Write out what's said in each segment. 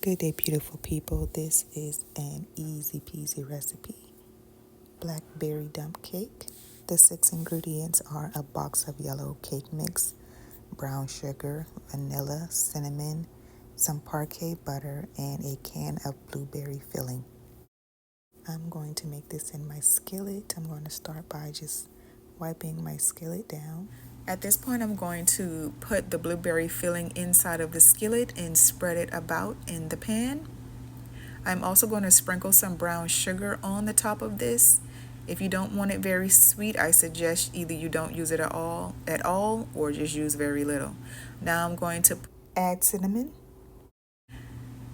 Good day, beautiful people. This is an easy peasy recipe. Blackberry dump cake. The 6 ingredients are a box of yellow cake mix, brown sugar, vanilla, cinnamon, some parquet butter, and a can of blueberry filling. I'm going to make this in my skillet. I'm going to start by just wiping my skillet down. At this point, I'm going to put the blueberry filling inside of the skillet and spread it about in the pan. I'm also going to sprinkle some brown sugar on the top of this. If you don't want it very sweet, I suggest either you don't use it at all, or just use very little. Now I'm going to add cinnamon,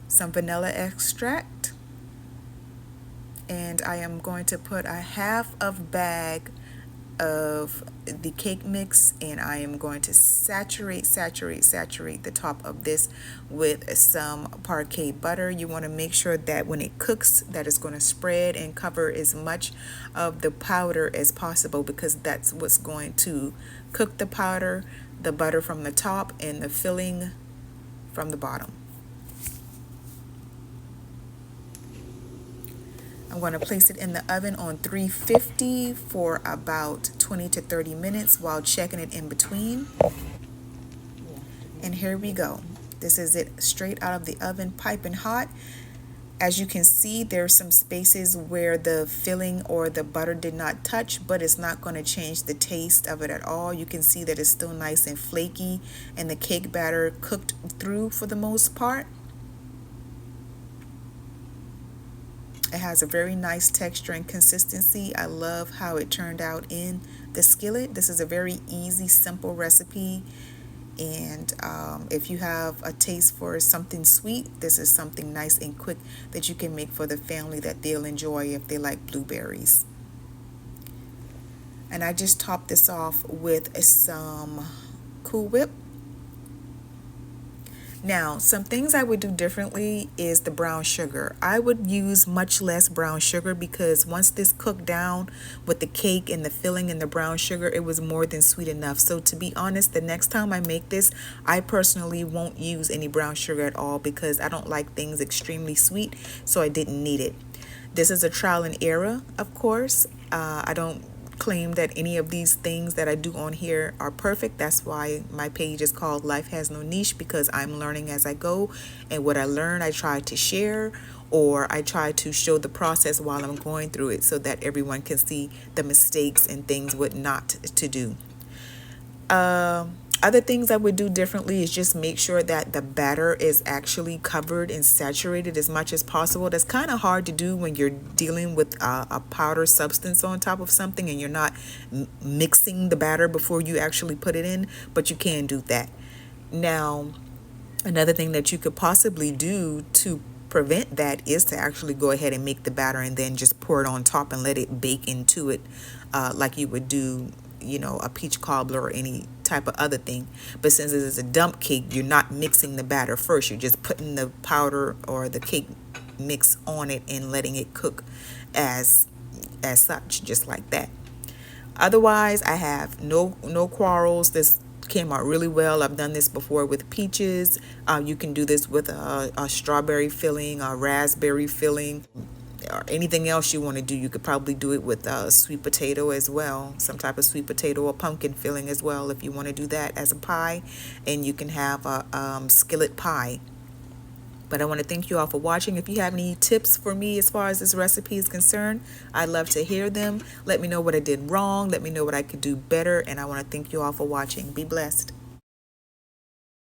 some vanilla extract, and I am going to put a half of bag of the cake mix, and I am going to saturate the top of this with some parquet butter. You want to make sure that when it cooks that it's going to spread and cover as much of the powder as possible, because that's what's going to cook the powder, the butter from the top and the filling from the bottom. I'm going to place it in the oven on 350 for about 20 to 30 minutes while checking it in between. And here we go. This is it straight out of the oven, piping hot. As you can see, there's some spaces where the filling or the butter did not touch, but it's not going to change the taste of it at all. You can see that it's still nice and flaky, and the cake batter cooked through for the most part. It has a very nice texture and consistency. I love how it turned out in the skillet. This is a very easy, simple recipe. And if you have a taste for something sweet, this is something nice and quick that you can make for the family that they'll enjoy if they like blueberries. And I just topped this off with some Cool Whip. Now, some things I would do differently is the brown sugar. I would use much less brown sugar because once this cooked down with the cake and the filling and the brown sugar, it was more than sweet enough. So to be honest, the next time I make this, I personally won't use any brown sugar at all because I don't like things extremely sweet, so I didn't need it. This is a trial and error, of course. I don't claim that any of these things that I do on here are perfect. That's why my page is called Life Has No Niche, because I'm learning as I go, and what I learn I try to share, or I try to show the process while I'm going through it so that everyone can see the mistakes and things what not to do. Other things I would do differently is just make sure that the batter is actually covered and saturated as much as possible. That's kind of hard to do when you're dealing with a powder substance on top of something and you're not mixing the batter before you actually put it in, but you can do that. Now, another thing that you could possibly do to prevent that is to actually go ahead and make the batter and then just pour it on top and let it bake into it like you would do, you know, a peach cobbler or any type of other thing. But since this is a dump cake, you're not mixing the batter first. You're just putting the powder or the cake mix on it and letting it cook as such, just like that. Otherwise, I have no quarrels. This came out really well. I've done this before with peaches. You can do this with a strawberry filling, a raspberry filling, or anything else you want to do. You could probably do it with sweet potato as well, some type of sweet potato or pumpkin filling as well if you want to do that as a pie. And you can have a skillet pie. But I want to thank you all for watching. If you have any tips for me as far as this recipe is concerned, I'd love to hear them. Let me know what I did wrong. Let me know what I could do better. And I want to thank you all for watching. Be blessed.